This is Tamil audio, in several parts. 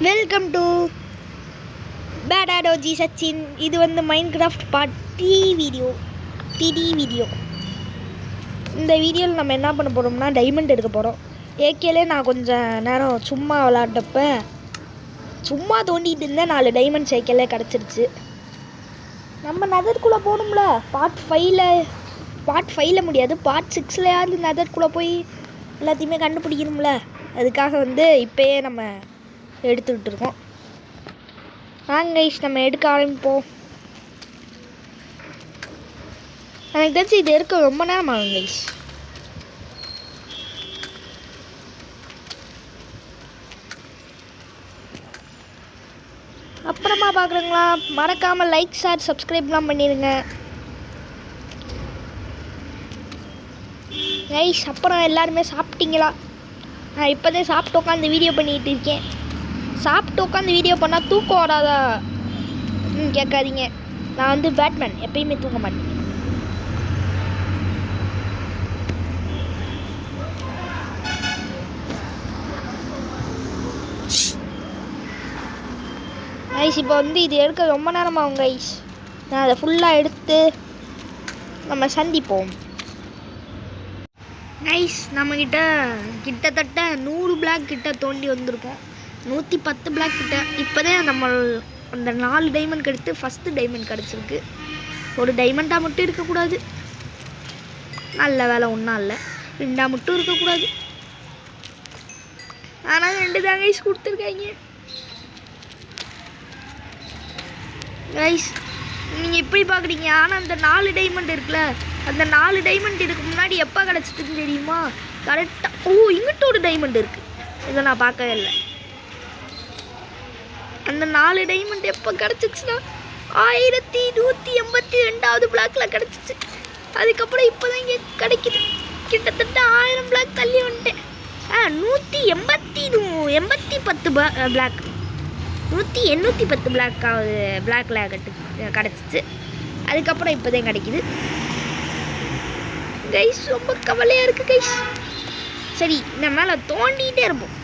Welcome to பேடாடோஜி Sachin. இது வந்து மைன்கிராஃப்ட் பார்ட் வீடியோ. இந்த வீடியோவில் நம்ம என்ன பண்ண போகிறோம்னா டைமண்ட் எடுக்க போகிறோம். ஏகேலே நான் கொஞ்சம் நேரம் சும்மா விளாட்டப்ப சும்மா தோண்டிகிட்டு இருந்தேன். 4 டைமண்ட்ஸ் ஏகேலே கிடச்சிருச்சு. நம்ம நெதர்க்குள்ளே போகணும்ல. பார்ட் 5ல் முடியாது, பார்ட் 6லையாவது நெதர்க்குள்ளே போய் எல்லாத்தையுமே கண்டுபிடிக்கணும்ல. அதுக்காக வந்து இப்போயே நம்ம எடுத்துக்கிட்டு இருக்கோம். வாங்க கைஸ், நம்ம எடுக்க ஆரம்பிப்போம். எனக்கு தெரிஞ்சு இது எடுக்க ரொம்ப நேரம் ஆகும் கைஸ். அப்புறமா பார்க்குறீங்களா? மறக்காமல் லைக் ஷேர் சப்ஸ்கிரைப்லாம் பண்ணிடுங்க கைஸ். அப்புறம் எல்லாருமே சாப்பிட்டீங்களா? நான் இப்போதான் சாப்பிட்டு உட்காந்து வீடியோ பண்ணிகிட்டு இருக்கேன். சாப்பிட்டு உட்காந்து வீடியோ பண்ணால் தூக்கம் வராதா கேட்காதீங்க. நான் வந்து பேட்மேன், எப்பயுமே தூங்க மாட்டேன். கைஸ், இப்போ வந்து இது எடுக்க ரொம்ப நேரமாகும் கைஸ். நான் அதை ஃபுல்லாக எடுத்து நம்ம சந்திப்போம் கைஸ். நம்மக்கிட்ட கிட்டத்தட்ட 100 பிளாக் கிட்ட தோண்டி வந்திருக்கோம். 110 பிளாக் கிட்ட. இப்போதான் நம்ம அந்த 4 டைமண்ட் எடுத்து ஃபஸ்ட்டு டைமண்ட் கிடச்சிருக்கு. ஒரு டைமண்டாக மட்டும் இருக்கக்கூடாது. நல்ல வேலை ஒன்றும் இல்லை, 2 மட்டும் இருக்கக்கூடாது. ஆனால் 2 தான் கைஸ் கொடுத்துருக்காங்க கைஸ். நீங்கள் எப்படி பார்க்குறீங்க? ஆனால் அந்த 4 டைமண்ட் இருக்குல்ல, அந்த 4 டைமண்ட் இதுக்கு முன்னாடி எப்போ கிடச்சிட்டுன்னு தெரியுமா? கரெக்டாக இங்கிட்ட ஒரு டைமண்ட் இருக்குது. இதை நான் பார்க்கவே இல்லை. அந்த 4 டைமண்ட் எப்போ கிடச்சிச்சுன்னா 1182வது பிளாக்ல கிடச்சிச்சு. அதுக்கப்புறம் இப்போ தான் இங்கே கிடைக்கிது. கிட்டத்தட்ட 1000 பிளாக் தள்ளி வந்துட்டேன். 110 பிளாக் 110 பிளாக்ல கிடச்சிச்சு. அதுக்கப்புறம் இப்போ தான் கிடைக்கிது கைஸ். ரொம்ப கவலையாக இருக்குது கைஸ். சரி, இந்த மேலே தோண்டிகிட்டே இருப்போம்.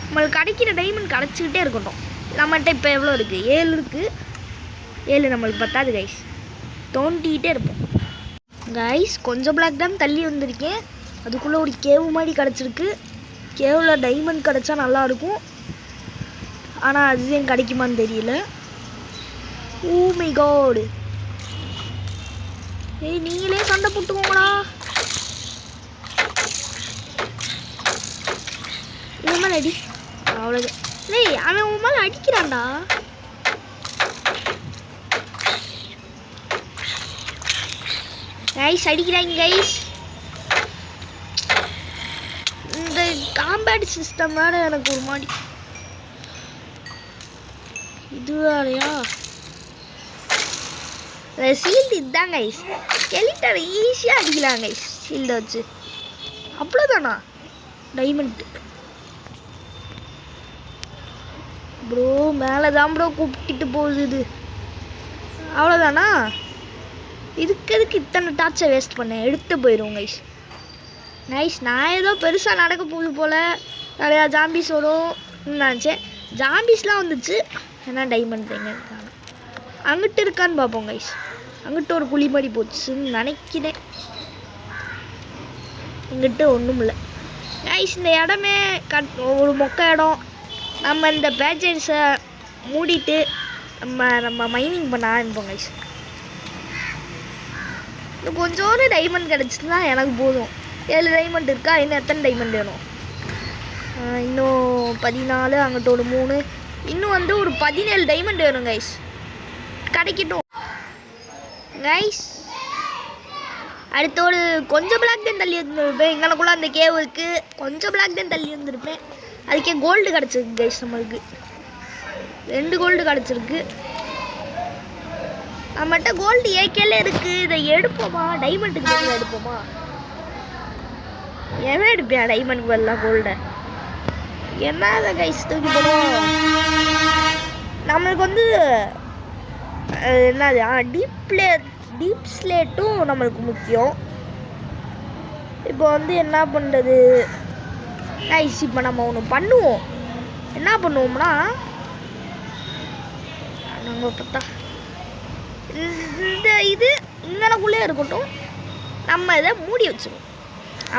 நம்மளுக்கு கிடைக்கிற டைமண்ட் கிடச்சிக்கிட்டே இருக்கட்டும். நம்மகிட்ட இப்போ எவ்வளோ இருக்குது? 7 இருக்குது. 7 நம்மளுக்கு பத்தாது கைஸ். தோண்டிகிட்டே இருப்போம் கைஸ். கொஞ்சம் பிளாக் தான் தள்ளி வந்திருக்கேன். அதுக்குள்ளே ஒரு கேவு மாதிரி கிடச்சிருக்கு. கேவில் டைமண்ட் கிடச்சா நல்லாயிருக்கும். ஆனால் அதுதான் கிடைக்குமான்னு தெரியல. Oh my God. நீங்களே சண்டை போட்டுக்கோங்களா? இந்த மாதிரி அடி. அவ்வளோதான். அவன் உன் மேலே அடிக்கிறான்டா. கைஸ் அடிக்கிறாங்க கைஸ். இந்த காம்பேட் சிஸ்டம் வேறு எனக்கு ஒரு மாதிரி. இது வேறையா? ஷீல்டு இதுதான் கைஸ். ஸ்கெலிட்டனை ஈஸியாக அடிக்கலாம் கைஸ் ஷீல்டை வச்சு. அவ்வளோதானா டைமண்ட்? ப்ரோ மேலே தான் ப்ரோ கூப்பிட்டு போகுது இது. அவ்வளோதானா? இதுக்கு இத்தனை டார்ச்சை வேஸ்ட் பண்ணேன். எடுத்து போயிடுவோம் கைஸ். நைஸ். நான் ஏதோ பெருசாக நடக்க போகுது போல், நிறையா ஜாம்பிஸ் வரும் நினச்சேன். ஜாம்பிஸ்லாம் வந்துச்சு. ஏன்னா டைமண்ட் எங்கே இருக்காங்க? அங்கிட்டு இருக்கான்னு பார்ப்போம் கைஸ். அங்கிட்ட ஒரு குழி மாதிரி போச்சுன்னு நினைக்கிறேன். இங்கிட்ட ஒன்றும் இல்லை கைஸ். இந்த இடமே ஒரு மொக்க இடம். நம்ம இந்த பேச்சர்ஸை மூடிட்டு நம்ம மைனிங் பண்ண ஆரம்பிப்போம் கைஸ். இன்னும் கொஞ்சோண்டு டைமண்ட் கிடச்சிதுன்னா எனக்கு போதும். 7 டைமண்ட் இருக்கா? இன்னும் எத்தனை டைமண்ட் வேணும்? இன்னும் 14, அங்கிட்ட ஒரு 3, இன்னும் வந்து ஒரு 17 டைமண்ட் வேணும் கைஸ். கிடைக்கட்டும் கைஸ். அடுத்த ஒரு கொஞ்சம் பிளாக் தான் தள்ளி வந்துருப்பேன். எங்களுக்குள்ள அந்த கேவ் இருக்குது. கொஞ்சம் பிளாக் தான் தள்ளி வந்துருப்பேன். அதுக்கே கோல்டு கிடச்சிருக்கு கைஸ். நம்மளுக்கு 2 கோல்டு கிடச்சிருக்கு. நம்மகிட்ட கோல்டு ஏகேல இருக்குது. இதை எடுப்போமா? டைமண்டுக்கு பதிலாக எடுப்போமா? எவன் எடுப்பேன் டைமண்டுக்கு பதிலாக கோல்டை? என்ன கைஸ் தூக்கி போடுவோம். நம்மளுக்கு வந்து என்னது டீப் ஸ்லேட்டும் நம்மளுக்கு முக்கியம். இப்போ வந்து என்ன பண்ணுறது கைஸ்? இப்போ நம்ம ஒன்று பண்ணுவோம். என்ன பண்ணுவோம்னா நாங்கள் பார்த்தா இந்த இது இங்கனக்குள்ளே இருக்கட்டும், நம்ம இதை மூடி வச்சுருவோம்.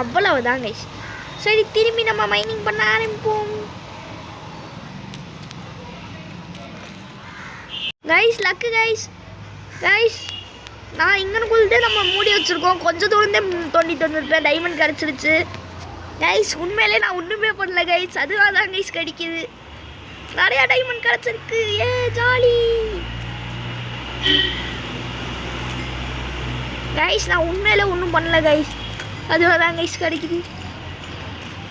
அவ்வளவுதான் கைஸ். சரி, திரும்பி நம்ம மைனிங் பண்ண ஆரம்பிப்போம். Guys luck guys. கைஸ் நான் இங்கனக்குள்ளே நம்ம மூடி வச்சுருக்கோம். கொஞ்சம் தூரந்தே தோண்டிட்டு வந்துருப்பேன், டைமண்ட் கிடச்சிருச்சு கைஸ். உண்மையிலே நான் ஒன்றுமே பண்ணல கைஸ், அதுவாக தான் கைஸ் கிடைக்குது. நிறையா டைமண்ட் கிடச்சிருக்கு, ஏ ஜாலி கைஸ். நான் உண்மையிலே ஒன்றும் பண்ணல கைஸ், அதுவாக தான் கைஸ் கிடைக்குது.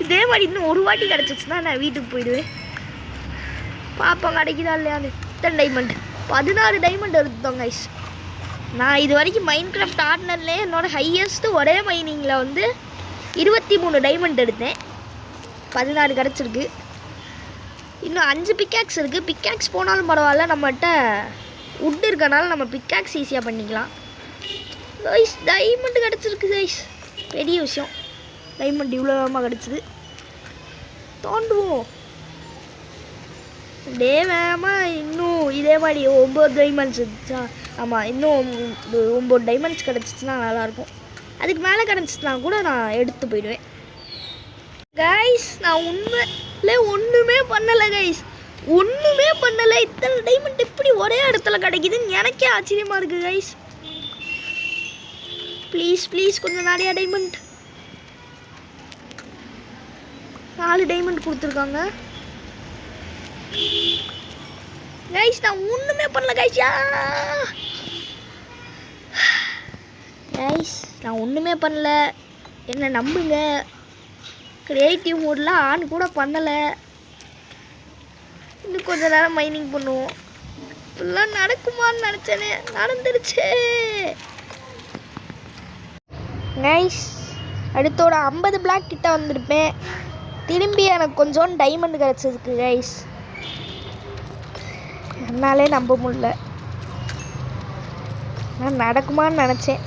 இதே மாதிரி இன்னும் ஒரு வாட்டி கிடச்சிச்சுன்னா நான் வீட்டுக்கு போயிடுவேன். பாப்போம் கிடைக்குதா இல்லையான்னு. இத்தனை டைமண்ட் 14 டைமண்ட் எடுத்தோம் கைஸ். நான் இது வரைக்கும் மைண்ட் கிராஃப்ட் ஆர்டினர்லேயே என்னோட ஹையஸ்ட்டு ஒரே மைனிங்கில் வந்து 23 டைமண்ட் எடுத்தேன். 16 கிடச்சிருக்கு. இன்னும் 5 பிக்காக்ஸ் இருக்குது. பிக்காக்ஸ் போனாலும் பரவாயில்ல, நம்மகிட்ட உட் இருக்கனால நம்ம பிக்காக்ஸ் ஈஸியாக பண்ணிக்கலாம் கைஸ். டைமண்ட் கிடச்சிருக்கு கைஸ், பெரிய விஷயம். டைமண்ட் இவ்வளோ வேகமாக கிடச்சிது. தோண்டுவோம் டே வேகமாக. இன்னும் இதே மாதிரி 9 டைமண்ட்ஸ் இருந்துச்சா, ஆமாம் இன்னும் 9 டைமண்ட்ஸ் கிடச்சிச்சின்னா நல்லாயிருக்கும். அதுக்கு மேலே கிடச்சிச்சுனா கூட நான் எடுத்து போயிடுவேன் கைஸ். நான் உண்மையிலே ஒன்றுமே பண்ணலை கைஸ், ஒன்றுமே பண்ணலை. இத்தனை டைமண்ட் எப்படி ஒரே இடத்துல கிடைக்குதுன்னு எனக்கே ஆச்சரியமாக இருக்குது கைஸ். ப்ளீஸ் ப்ளீஸ் கொஞ்சம் நிறையா டைமண்ட். 4 டைமண்ட் கொடுத்துருக்காங்க கைஸ். நான் ஒன்றுமே பண்ணல கைஸ். கைஸ் நான் ஒன்றுமே பண்ணல, என்ன நம்புங்க. க்ரியேட்டிவ் மோட்லாம் ஆன் கூட பண்ணலை. இன்னும் கொஞ்சம் நேரம் மைனிங் பண்ணுவோம். இப்படிலாம் நடக்குமான்னு நினச்சேனே, நடந்துருச்சு கைஸ். அடுத்தோட 50 பிளாக் கிட்ட வந்திருப்பேன். திரும்பி எனக்கு கொஞ்சம் டைமண்ட் கிடச்சிருக்கு கைஸ். என்னாலே நம்ப முடியல, நான் நடக்குமான்னு நினச்சேன்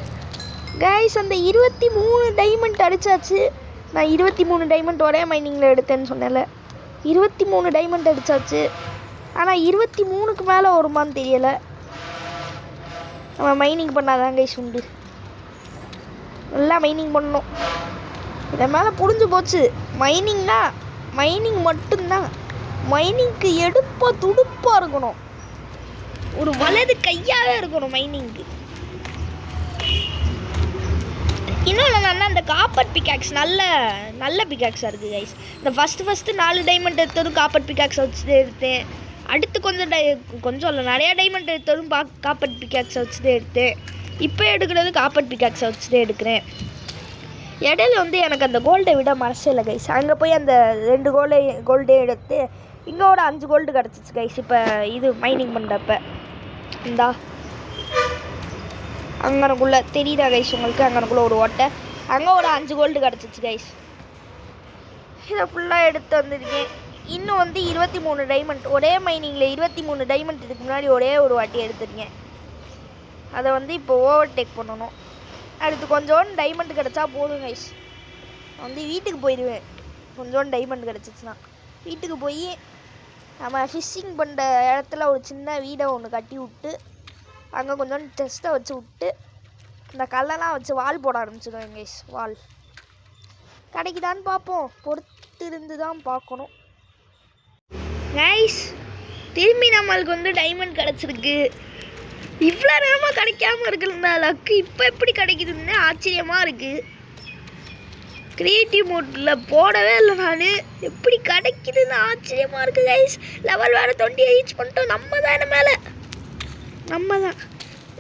கைஸ். அந்த 23 டைமண்ட் அடித்தாச்சு. நான் 23 டைமண்ட் ஒரே மைனிங்கில் எடுத்தேன்னு சொன்னேன்ல, 23 டைமண்ட் அடித்தாச்சு. ஆனால் 23க்கு மேலே வருமானு தெரியலை. நம்ம மைனிங் பண்ணாதான் கைஸ் உண்டு. நல்லா மைனிங் பண்ணணும். இதை மேலே புரிஞ்சு போச்சு. மைனிங்னா மைனிங் மட்டும்தான். மைனிங்க்கு எடுப்பாக துடுப்பாக இருக்கணும், ஒரு வலது கையாகவே இருக்கணும் மைனிங்க்கு. இன்னும் நான் அந்த காப்பர் பிக்காக்ஸ் நல்ல பிக்காக்ஸாக இருக்குது கைஸ். இந்த ஃபஸ்ட்டு 4 டைமண்ட் எடுத்ததும் காப்பர் பிக்காக்ஸை வச்சுட்டு எடுத்தேன். அடுத்து கொஞ்சம் இல்லை நிறையா டைமண்ட் எடுத்ததும் காப்பர் பிக்காக்ஸை வச்சுட்டு எடுத்தேன். இப்போ எடுக்கிறது காப்பர் பிக்காக்ஸை வச்சுட்டு எடுக்கிறேன். இடையில வந்து எனக்கு அந்த கோல்டை விட மனசே இல்லை கைஸ். அங்கே போய் அந்த 2 கோல்டே எடுத்து இங்கே ஒரு 5 கோல்டு கிடச்சிச்சு கைஸ். இப்போ இது மைனிங் பண்ணுறப்ப இந்தா அங்கனக்குள்ளே தெரியுதா கைஸ் உங்களுக்கு, அங்கனக்குள்ளே ஒரு ஓட்டை, அங்கே ஒரு 5 கோல்டு கிடச்சிச்சு கைஸ். இதை ஃபுல்லாக எடுத்து வந்திருக்கேன். இன்னும் வந்து 23 டைமண்ட் ஒரே மைனிங்கில் 23 டைமண்ட் இதுக்கு முன்னாடி ஒரே ஒரு வாட்டி எடுத்துருக்கேன். அதை வந்து இப்போ ஓவர்டேக் பண்ணணும். அடுத்து கொஞ்சோண்டு டைமண்ட் கிடச்சா போதும் கைஸ். நான் வந்து வீட்டுக்கு போயிடுவேன். கொஞ்சோண்டு டைமண்ட் கிடச்சிச்சுன்னா வீட்டுக்கு போய் நம்ம ஃபிஷ்ஷிங் பண்ணுற இடத்துல ஒரு சின்ன வீடை ஒன்று கட்டி விட்டு அங்கே கொஞ்சோண்டு டெஸ்ட்டை வச்சு விட்டு இந்த கல்லெல்லாம் வச்சு வால் போட ஆரம்பிச்சிடுவேன் கைஸ். வால் கிடைக்குதான்னு பார்ப்போம், பொறுத்திருந்து தான் பார்க்கணும் கைஸ். திரும்பி நம்மளுக்கு வந்து டைமண்ட் கிடச்சிருக்கு. இவ்வளோ நேரமாக கிடைக்காம இருக்குல்ல லக்கு, இப்போ எப்படி கிடைக்குதுன்னு ஆச்சரியமாக இருக்குது. க்ரியேட்டிவ் மோட்டில் போடவே இல்லை நான், எப்படி கிடைக்குதுன்னு ஆச்சரியமாக இருக்குது கைஸ். லெவல் வேறு 20 ரீச் பண்ணிட்டோம். நம்ம தான் என்ன மேலே,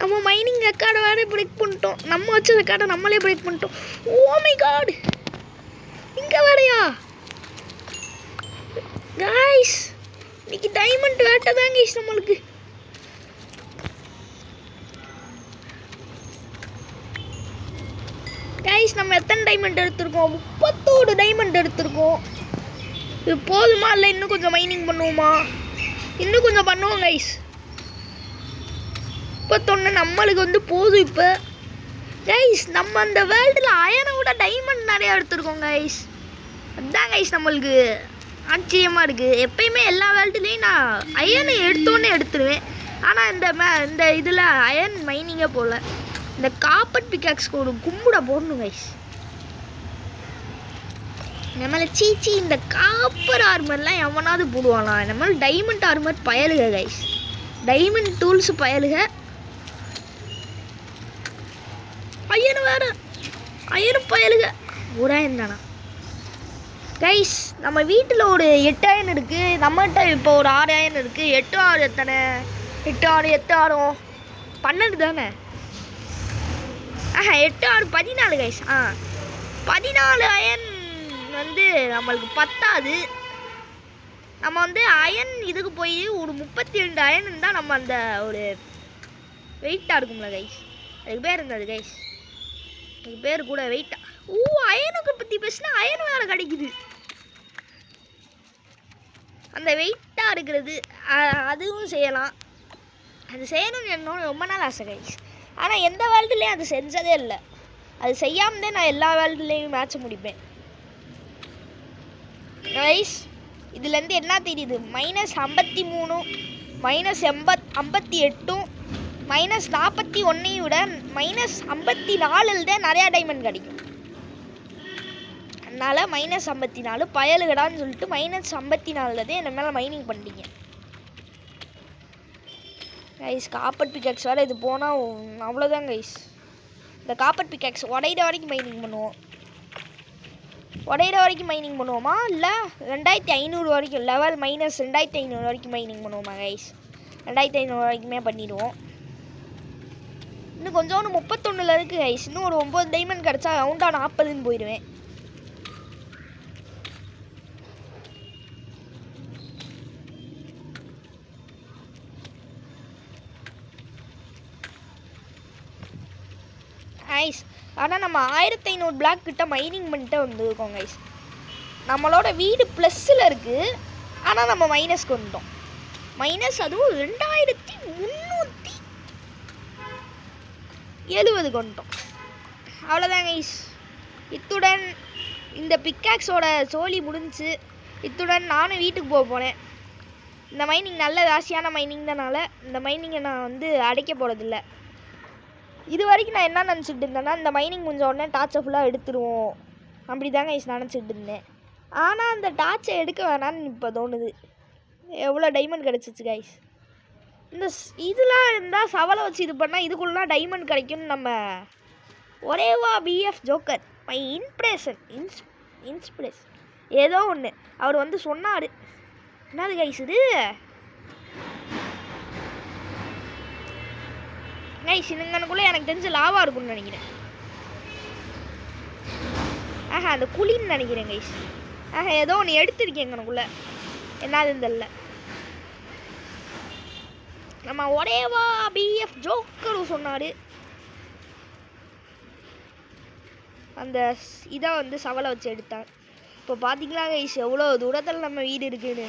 நம்ம மைனிங் ரெக்கார்டை வேறு பிரேக் பண்ணிட்டோம். நம்ம வச்ச ரெக்கார்டை நம்மளே பிரேக் பண்ணிட்டோம். ஓ மை காட், இங்கே வேறையா கைஸ். இன்னைக்கு டைமண்ட் வேட்டை தான் கைஸ் நம்மளுக்கு. கைஸ் நம்ம எத்தனை டைமண்ட் எடுத்திருக்கோம்? 31 டைமண்ட் எடுத்திருக்கோம். இது போதுமா இல்லை இன்னும் கொஞ்சம் மைனிங் பண்ணுவோமா? இன்னும் கொஞ்சம் பண்ணுவோம் கைஸ். 31 நம்மளுக்கு வந்து போதும் இப்போ கைஸ். நம்ம அந்த வேர்ல்டில் அயனை விட டைமண்ட் நிறையா எடுத்திருக்கோம் கைஸ். அதுதான் கைஸ் நம்மளுக்கு ஆச்சரியமாக இருக்குது. எப்பயுமே எல்லா வேல்ட்லேயும் நான் அயனை எடுத்தோன்னே எடுத்துருவேன். ஆனால் இந்த இதில் அயன் மைனிங்கே போகல. இந்த காப்பர் பிக்காக்ஸ்க்கு ஒரு கும்பிட போடணும் கைஸ். நம்மள சீச்சி இந்த காப்பர் ஆர்மர்லாம் எவனாவது போடுவானா? நம்ம டைமண்ட் ஆர்மர் பயலுக கைஸ். டைமண்ட் டூல்ஸ் பயலுக. அயனு வேற அயனு பயலுக உராயன் தானா கைஸ். நம்ம வீட்டில் ஒரு 8 அயன் இருக்குது. நம்மகிட்ட இப்போ ஒரு 6 அயன் இருக்குது. 8 6 எத்தனை? 8 6 8 6 12 தானே? 8 6 14 கைஸ். 14 அயன் வந்து நம்மளுக்கு பத்தாது. நம்ம வந்து அயன் இதுக்கு போய் ஒரு 32 அயன் இருந்தால் நம்ம அந்த ஒரு வெயிட்டாக இருக்கும்ல கைஸ். அதுக்கு பேர் இருந்தது கைஸ். அதுக்கு பேர் கூட வெயிட்டா. அயனுக்கு பற்றி பேசினா அயன் வேறு கிடைக்குது. அந்த வெயிட்டாக இருக்கிறது அதுவும் செய்யலாம். அது செய்யணும்னு என்னோட ரொம்ப நாள் ஆசை கைஸ். ஆனால் எந்த வேர்ல்டுலேயும் அது செஞ்சதே இல்லை. அது செய்யாமலே நான் எல்லா வேர்ல்டுலேயும் மேட்ச் முடிப்பேன் கைஸ். இதுலேருந்து என்ன தெரியுது? -53 -58 -41 விட -54 தான் நிறையா டைமண்ட் கிடைக்கும். அதனால் -54 பயலுகடான்னு சொல்லிட்டு -54 தான் என்ன மேலே மைனிங் பண்ணிட்டீங்க கைஸ். காப்பர் பிக்காக்ஸ் வேறு இது போனால் அவ்வளோதான் கைஸ். இந்த காப்பர் பிக்காக்ஸ் உடையிற வரைக்கும் மைனிங் பண்ணுவோம். உடையிற வரைக்கும் மைனிங் பண்ணுவோமா? இல்லை 2500 வரைக்கும் லெவல் -2500 வரைக்கும் மைனிங் பண்ணுவோமா கைஸ்? 2500 வரைக்குமே பண்ணிடுவோம். இன்னும் கொஞ்சோண்டு 31 இருக்குது கைஸ். இன்னும் ஒரு 9 டைமண்ட் கிடச்சா ரவுண்டாக 40ன்னு போயிடுவேன். கைஸ் ஆனால் நம்ம 1500 பிளாக் கிட்ட மைனிங் பண்ணிட்டு வந்துருக்கோம் கைஸ். நம்மளோட வீடு ப்ளஸ்ஸில் இருக்குது. ஆனால் நம்ம மைனஸ்க்கு வந்துட்டோம். மைனஸ் அதுவும் 2370 வந்துட்டோம். அவ்வளோதான் கைஸ். இத்துடன் இந்த பிக்காக்ஸோட சோலி முடிஞ்சு. இத்துடன் நானும் வீட்டுக்கு போக போனேன். இந்த மைனிங் நல்ல ராசியான மைனிங் தானால இந்த மைனிங்கை நான் வந்து அடைக்க போகிறதில்ல. இது வரைக்கும் நான் என்ன நினச்சிட்டு இருந்தேன்னா இந்த மைனிங் முடிஞ்ச உடனே டார்ச்சை ஃபுல்லாக எடுத்துருவோம் அப்படி தாங்க கைஸ் நினச்சிட்டு இருந்தேன். ஆனால் அந்த டார்ச்சை எடுக்க வேணான்னு இப்போ தோணுது. எவ்வளோ டைமண்ட் கிடச்சிச்சு கைஸ். இந்த இதெல்லாம் இருந்தால் சவலை வச்சு இது பண்ணால் இதுக்குள்ளலாம் டைமண்ட் கிடைக்கும்னு நம்ம ஒரேவா பிஎஃப் ஜோக்கர் மை இன்ஸ்பிரேஷன் ஏதோ ஒன்று அவர் வந்து சொன்னார். என்னது கைஸ் இது? கைஸ் இங்கனுக்குள்ளே எனக்கு தெரிஞ்சு லாவா இருக்கும்னு நினைக்கிறேன். அந்த குழின்னு நினைக்கிறேன் கைஸ். ஏதோ ஒன்று எடுத்துருக்கேன் எங்கனுக்குள்ளே. என்னதுன்னு தெரியல. நம்ம ஒரேவா பிஎஃப் ஜோக்கர் சொன்னார். அந்த இதை வந்து சவலை வச்சு எடுத்தார். இப்போ பார்த்தீங்களா கைஸ் எவ்வளோ தூரத்தில் நம்ம வீடு இருக்குன்னு.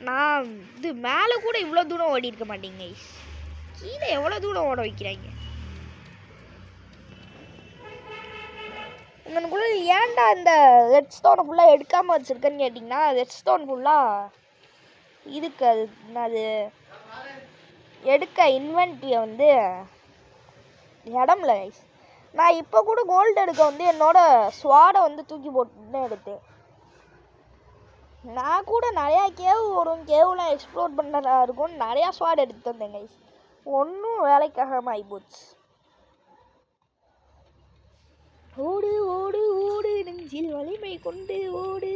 நான் இது மேலே கூட இவ்வளோ தூரம் ஓடி இருக்க மாட்டேங்க கைஸ். கீழே எவ்வளோ தூரம் ஓட வைக்கிறாங்க. உங்களுக்குள்ள ஏன்டா இந்த ரெட் ஸ்டோனை ஃபுல்லாக எடுக்காமல் வச்சுருக்கேன்னு கேட்டிங்கன்னா ரெட் ஸ்டோன் ஃபுல்லாக இதுக்கு அது எடுக்க இன்வென்ட்ரியை வந்து இடம்ல கைஸ். நான் இப்போ கூட கோல்டு எடுக்க வந்து என்னோடய ஸ்வாடை வந்து தூக்கி போட்டு எடுத்தேன். நான் கூட நிறையா கேவ் வரும், கேவ்லாம் எக்ஸ்ப்ளோர் பண்ணுறதா இருக்கும் நிறையா ஸ்வாட் எடுத்து வந்தேன் கைஸ். ஒன்றும் வேலைக்காகாமல் ஆகிப்போச்சு. ஓடு ஓடு ஓடு நெஞ்சில் வலிமை கொண்டு ஓடு.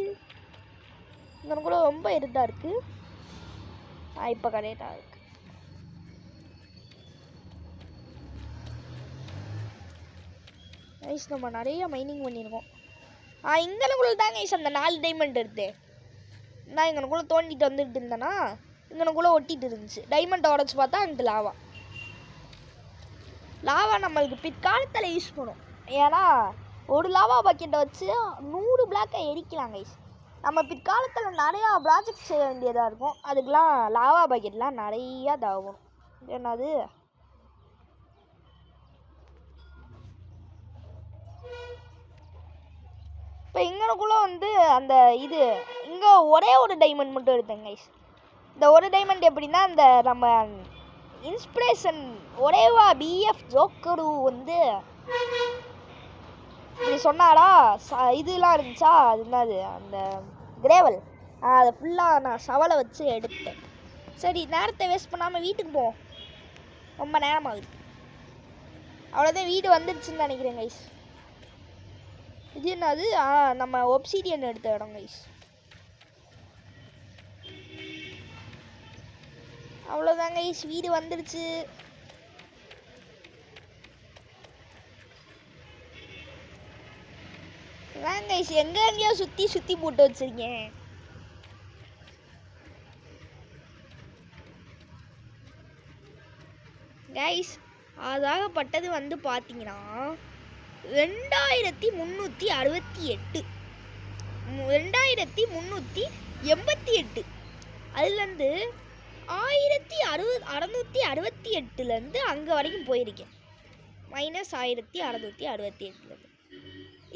இங்கே கூட ரொம்ப இருட்டாக இருக்குது. இப்போ கரெக்டாக இருக்குது. கைஸ் நம்ம நிறைய மைனிங் பண்ணியிருக்கோம். இங்கனுக்குள்ள தான் கைஸ் அந்த 4 டைமண்ட் எடுத்தேன். நான் இங்கனுக்குள்ளே தோண்டிட்டு வந்துட்டு இருந்தேன்னா இங்கனுக்குள்ளே ஒட்டிட்டு இருந்துச்சு. டைமண்ட் உடச்சி பார்த்தா அந்த லாவா நம்மளுக்கு பிற்காலத்தில் யூஸ் பண்ணும். ஏன்னா ஒரு லாவா பக்கெட்டை வச்சு 100 பிளாக்கை எரிக்கலாம் கைஸ். நம்ம பிற்காலத்தில் நிறையா ப்ராஜெக்ட் செய்ய வேண்டியதாக இருக்கும். அதுக்கெலாம் லாவா பக்கெட்லாம் நிறையா தேவைப்படும். என்னது இப்போ இங்கனக்குள்ளே வந்து அந்த இது இங்கே ஒரே ஒரு டைமண்ட் மட்டும் எடுத்தேங்க கைஸ். இந்த ஒரு டைமண்ட் எப்படின்னா அந்த நம்ம இன்ஸ்பிரேஷன் ஒரேவா பிஎஃப் ஜோக்கரு வந்து இப்படி சொன்னாரா இதெல்லாம் இருந்துச்சா, அது என்னது அந்த கிரேவல், அதை ஃபுல்லாக நான் சவலை வச்சு எடுத்தேன். சரி நேரத்தை வேஸ்ட் பண்ணாமல் வீட்டுக்கு போவோம், ரொம்ப நேரம் ஆகுது. அவ்வளோதான், வீடு வந்துடுச்சுன்னு நினைக்கிறேன் கைஸ். இது என்னது, நம்ம ஒப்சிடியன் எடுத்த இடம் கைஸ். அவ்வளோதான் கைஸ், வீடு வந்துடுச்சு. கைஸ் எங்கேயோ சுற்றி சுற்றி போட்டு வச்சிருக்கேன். கைஸ் அதாகப்பட்டது வந்து பார்த்தீங்கன்னா 2368 2388. அதுலேருந்து 1668 அங்கே வரைக்கும் போயிருக்கேன். -1668.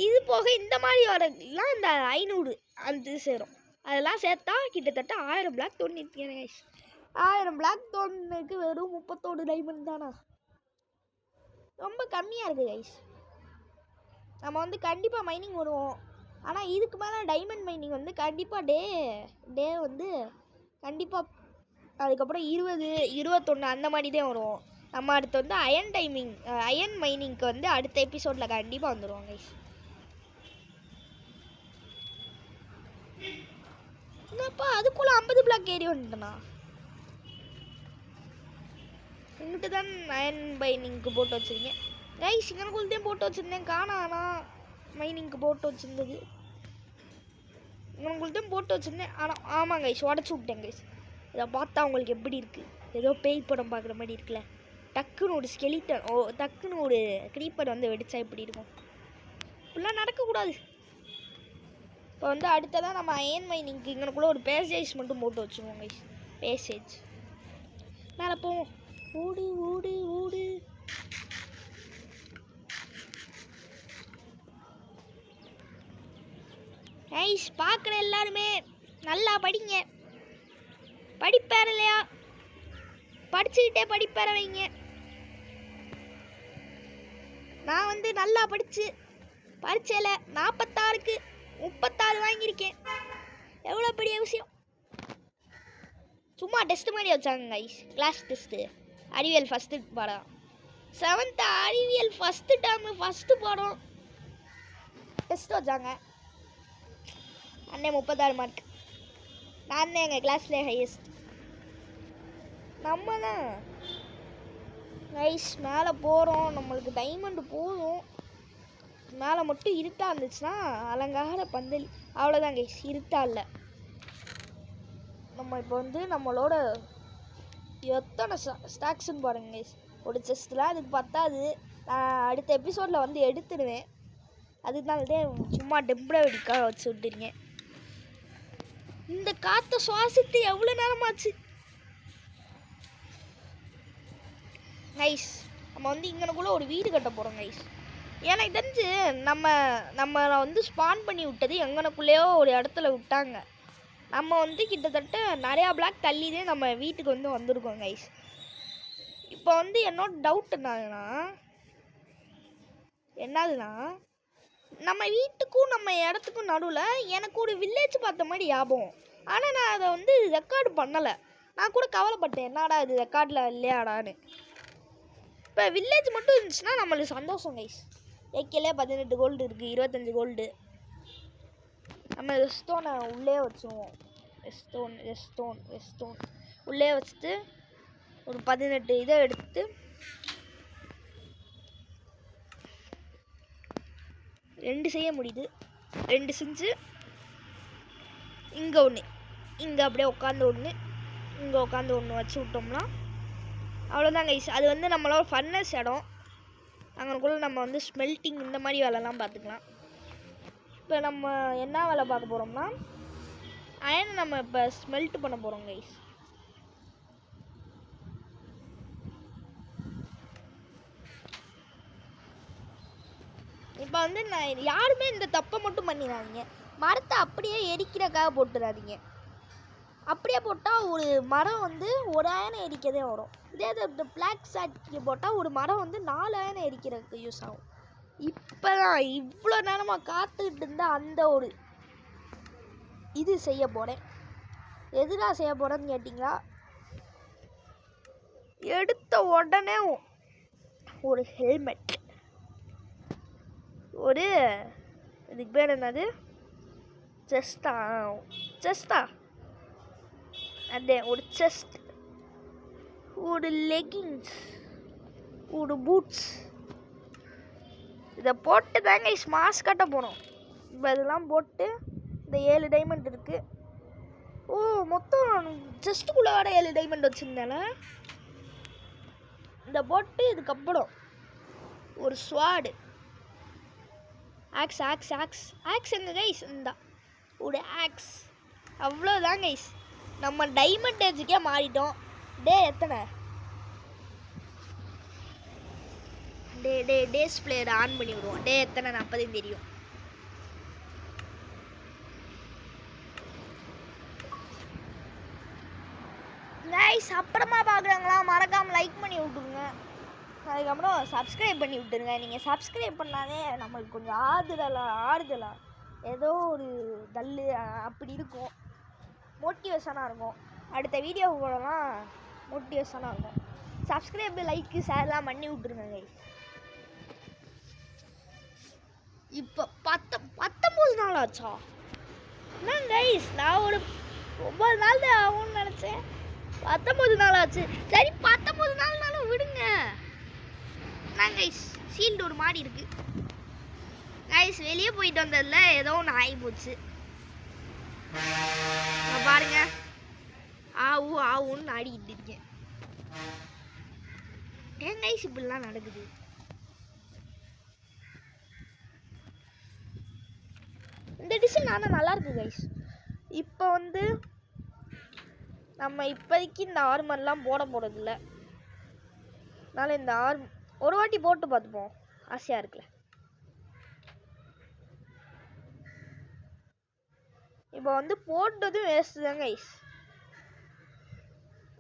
இது போக இந்த மாதிரி வரலாம் இந்த 500 அது சேரும். அதெல்லாம் சேர்த்தா கிட்டத்தட்ட 1000 பிளாக் தோண்டிருக்கேன் கைஸ். 1000 பிளாக் தோணுக்கு வெறும் 31 டைமண்ட் தானா, ரொம்ப கம்மியாக இருக்குது கைஸ். நம்ம வந்து கண்டிப்பாக மைனிங் வருவோம். ஆனால் இதுக்கு மேலே டைமண்ட் மைனிங் வந்து கண்டிப்பாக டே வந்து கண்டிப்பாக அதுக்கப்புறம் 20, 21 அந்த மாதிரி தான் வருவோம். நம்ம அடுத்து வந்து அயன் மைனிங்க்கு வந்து அடுத்த எபிசோடில் கண்டிப்பாக வந்துடுவோம் கைஸ். என்னப்பா அதுக்குள்ளே 50 பிளாக் ஏறி வந்துட்டேண்ணா. எங்கிட்ட தான் அயன் மைனிங்க்கு போட்டு வச்சுருக்கேன் கைஸ். இங்கனக்குள்ளதையும் போட்டு வச்சுருந்தேன், காணானா மைனிங்க்கு போட்டு வச்சுருந்தது. இங்கனக்குள்ளதையும் போட்டு வச்சுருந்தேன். ஆனால் ஆமாம் கைஸ், உடச்சி விட்டேன் கைஸ். இதை பார்த்தா உங்களுக்கு எப்படி இருக்குது, ஏதோ பேய் படம் பார்க்குற மாதிரி இருக்குல்ல. டக்குன்னு ஒரு ஸ்கெலிட்டன் டக்குன்னு ஒரு க்ரீப்பர் வந்து வெடிச்சா எப்படி இருக்கும். இப்படிலாம் நடக்கக்கூடாது. இப்போ வந்து அடுத்ததான் நம்ம அயன் மைனிங்க்கு இங்கனக்குள்ளே ஒரு பேசேஜ் மட்டும் போட்டு வச்சுருவோம் கைஸ். பேசேஜ் மேலே போவோம். ஓடு ஓடு ஓடு. கைஸ் பார்க்குற எல்லாருமே நல்லா படிங்க. படிப்பேற இல்லையா, படிச்சுக்கிட்டே படிப்பேற வைங்க. நான் வந்து நல்லா படித்து பரீட்சையில் 46க்கு 36 வாங்கியிருக்கேன். எவ்வளோ பெரிய விஷயம். சும்மா டெஸ்ட் மாதிரி வச்சாங்க கைஸ், கிளாஸ் டெஸ்ட்டு. அறிவியல் ஃபஸ்ட்டு பாடம், 7th அறிவியல் ஃபஸ்ட்டு டேர்மு ஃபஸ்ட்டு பாடம் டெஸ்ட் வச்சாங்க. அண்ணே 36 மார்க். நான் தான் எங்கள் கிளாஸ்லேயே ஹையஸ்ட். நம்ம தான் கைஸ் மேலே போகிறோம். நம்மளுக்கு டைமண்டு போதும். மேலே மட்டும் இருட்டாக இருந்துச்சுன்னா அலங்கார பந்தல். அவ்வளோதான் கைஸ், இருட்டாக இல்லை. நம்ம இப்போ வந்து நம்மளோட எத்தனை ஸ்டாக்ஸ்ன்னு பாருங்க கைஸ். ஒரு செஸ்ட்டில் அதுக்கு பத்தாது. நான் அடுத்த எபிசோடில் வந்து எடுத்துடுவேன். அதனால தான் சும்மா டெம்பரவரிக்காக வச்சு விட்டுருக்கேன். இந்த காற்றை சுவாசித்து எவ்வளோ நேரமாச்சு கைஸ். நம்ம வந்து இங்கனக்குள்ளே ஒரு வீடு கட்ட போகிறோம் கைஸ். எனக்கு தெரிஞ்சு நம்ம வந்து ஸ்பான் பண்ணி விட்டது எங்கனக்குள்ளேயோ ஒரு இடத்துல விட்டாங்க. நம்ம வந்து கிட்டத்தட்ட நிறையா பிளாக் தள்ளிதே நம்ம வீட்டுக்கு வந்து வந்திருக்கோம் கைஸ். இப்போ வந்து என்னோட டவுட் என்னதுன்னா நம்ம வீட்டுக்கும் நம்ம இடத்துக்கும் நடுவில் எனக்கு ஒரு வில்லேஜ் பார்த்த மாதிரி ஞாபகம். ஆனால் நான் அதை வந்து ரெக்கார்டு பண்ணலை. நான் கூட கவலைப்பட்டேன், என்னடா இது ரெக்கார்டில் இல்லையாடான்னு. இப்போ வில்லேஜ் மட்டும் இருந்துச்சுன்னா நம்மளுக்கு சந்தோஷம் கைஸ். ஏக்கிலே 18 கோல்டு இருக்குது, 25 கோல்டு. நம்ம ரெஸ்டோனை உள்ளே வச்சுருவோம். ரெஸ்டோன் உள்ளே வச்சுட்டு ஒரு 18 இதை எடுத்து 2 செய்ய முடியுது. 2 செஞ்சு இங்கே ஒன்று, இங்கே அப்படியே உட்காந்து ஒன்று, இங்கே உட்காந்து ஒன்று வச்சு விட்டோம்னா அவ்வளோதான் கைஸ். அது வந்து நம்மளோட ஃபர்னஸ் இடம். அங்கனுக்குள்ளே நம்ம வந்து ஸ்மெல்ட்டிங் இந்த மாதிரி வேலைலாம் பார்த்துக்கலாம். இப்போ நம்ம என்ன வேலை பார்க்க போகிறோம்னா அயனை நம்ம இப்போ ஸ்மெல்ட் பண்ண போகிறோம் கைஸ். இப்போ வந்து நான் யாருமே இந்த தப்பை மட்டும் பண்ணிடாதீங்க. மரத்தை அப்படியே எரிக்கிறக்காக போட்டுடாதீங்க. அப்படியே போட்டால் ஒரு மரம் வந்து 1 அயனை எரிக்கதே வரும். இதே இந்த பிளாக் சாட்கி போட்டால் ஒரு மரம் வந்து 4 அயனை எரிக்கிறதுக்கு யூஸ் ஆகும். இப்போ தான் இவ்வளோ நேரமாக காத்துக்கிட்டு இருந்தால் அந்த ஒரு இது செய்ய போகிறேன். எதுனா செய்ய போகிறேன்னு கேட்டிங்களா, எடுத்த உடனே ஒரு ஹெல்மெட், ஒரு இதுக்கு பேர் என்னது, செஸ்டா அதே ஒரு செஸ்ட், ஒரு லெகின்ஸ், ஒரு பூட்ஸ், இதை போட்டு தாங்க மாஸ்க் கட்ட போகிறோம். இப்போ இதெல்லாம் போட்டு இந்த 7 டைமண்ட் இருக்குது. ஓ மொத்தம் செஸ்ட்டுக்குள்ளே வர 7 டைமண்ட் வச்சுருந்தேன். இந்த போட்டு இதுக்கப்புறம் ஒரு ஸ்வாடு, ஆக்ஸ் எங்க கைஸ், இந்த ஒரு ஆக்ஸ், அவ்வளோதான் கைஸ். நம்ம டைமண்ட் ஏஜுக்கே மாறிட்டோம். எத்தனை டேஸ் பிளேயர் ஆன் பண்ணி விடுவோம். எத்தனை 40 தெரியும். கைஸ் அப்புறமா பார்க்குறாங்களா, மறக்காமல் லைக் பண்ணி விட்டுருங்க. அதுக்கப்புறம் சப்ஸ்கிரைப் பண்ணி விட்டுருங்க. நீங்கள் சப்ஸ்கிரைப் பண்ணாலே நம்மளுக்கு கொஞ்சம் ஆறுதலாக ஏதோ ஒரு தள்ளு அப்படி இருக்கும், மோட்டிவேஷனாக இருக்கும். அடுத்த வீடியோ போடலாம் மோட்டிவேஷனாக இருக்கும். சப்ஸ்கிரைப், லைக்கு, ஷேர்லாம் பண்ணி விட்டுருங்க கைஸ். இப்போ 19 நாள் ஆச்சா? என்ன கைஸ், நான் ஒரு 9 நாள் தான் ஆகும்னு நினச்சேன். 19 நாள் ஆச்சு. சரி 19 நாள்னாலும் விடுங்க. நான் கைஸ் சீல்டு ஒரு மாடி இருக்கு கைஸ். வெளியே போயிட்டு வந்ததில்ல ஏதோ ஒன்று ஆகி போச்சு. பாருங்க, ஆவுன்னு ஆடிக்கிட்டு இருக்கேன். ஏன் கைஸ் இப்படிலாம் நடக்குது? இந்த டிசைன் ஆனால் நல்லா இருக்கு கைஸ். இப்போ வந்து நம்ம இப்போதைக்கு இந்த ஆர்மர்லாம் போட போகிறதில்ல. அதனால் இந்த ஒரு வாட்டி போட்டு பார்த்துப்போம், ஆசையாக இருக்குல்ல. இப்போ வந்து போட்டதும் வேஸ்ட்டு தான் கைஸ்.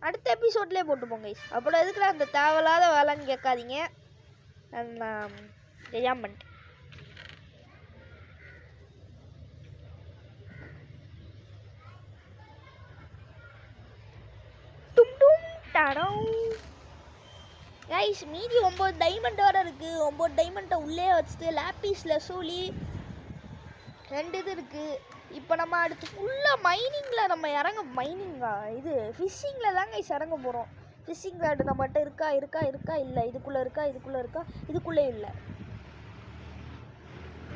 அடுத்த எபிசோட்லேயே போட்டுப்போம் கைஸ். அப்புறம் எதுக்குள்ள அந்த தேவையில்லாத வேலைன்னு கேட்காதீங்க, நான் தெரியாமல் பண்ணிட்டேன். கைஸ் மீதி 9 டைமண்ட் வர இருக்குது. 9 டைமண்ட்டை உள்ளே வச்சுட்டு லேப்பீஸில் சூழி 2 இது இருக்குது. இப்போ நம்ம அடுத்து ஃபுல்லாக மைனிங்கில் நம்ம இது ஃபிஷ்ஷிங்கில் தாங்க இறங்க போகிறோம். ஃபிஷ்ஷிங் கார்டு நம்மகிட்ட இருக்கா இல்லை, இதுக்குள்ளே இருக்கா, இதுக்குள்ளே இல்லை.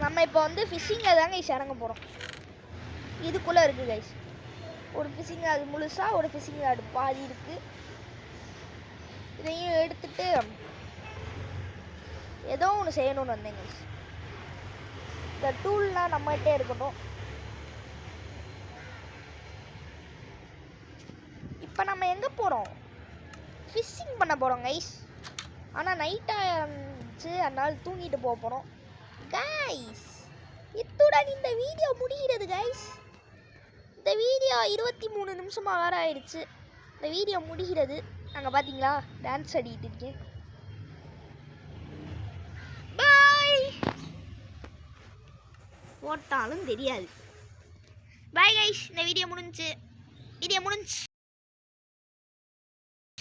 நம்ம இப்போ வந்து ஃபிஷ்ஷிங்கில் தாங்க இறங்க போகிறோம். இதுக்குள்ளே இருக்குது கைஸ். ஒரு ஃபிஷ்ஷிங் கார்டு முழுசாக, ஒரு ஃபிஷ்ஷிங் கார்டு பாதி இருக்குது. இதையும் எடுத்துட்டு ஏதோ ஒன்று செய்யணும்னு வந்தேங்க. இந்த டூல்லாம் நம்மகிட்டே இருக்கட்டும். இப்போ நம்ம எங்கே போகிறோம்? ஃபிஷ்ஷிங் பண்ண போகிறோம் கைஸ். ஆனால் நைட்டாக இருந்துச்சு, அதனால் தூங்கிட்டு போக போகிறோம் கைஸ். இத்துடன் இந்த வீடியோ முடிகிறது கைஸ். இந்த வீடியோ 23 நிமிஷமாக வேறு ஆயிடுச்சு. இந்த வீடியோ முடிகிறது. நாங்கள் பார்த்தீங்களா டான்ஸ் ஆடிட்டு இருக்கேன். பாய். போட்டாலும் தெரியாது. Bye guys. இந்த வீடியோ முடிஞ்சு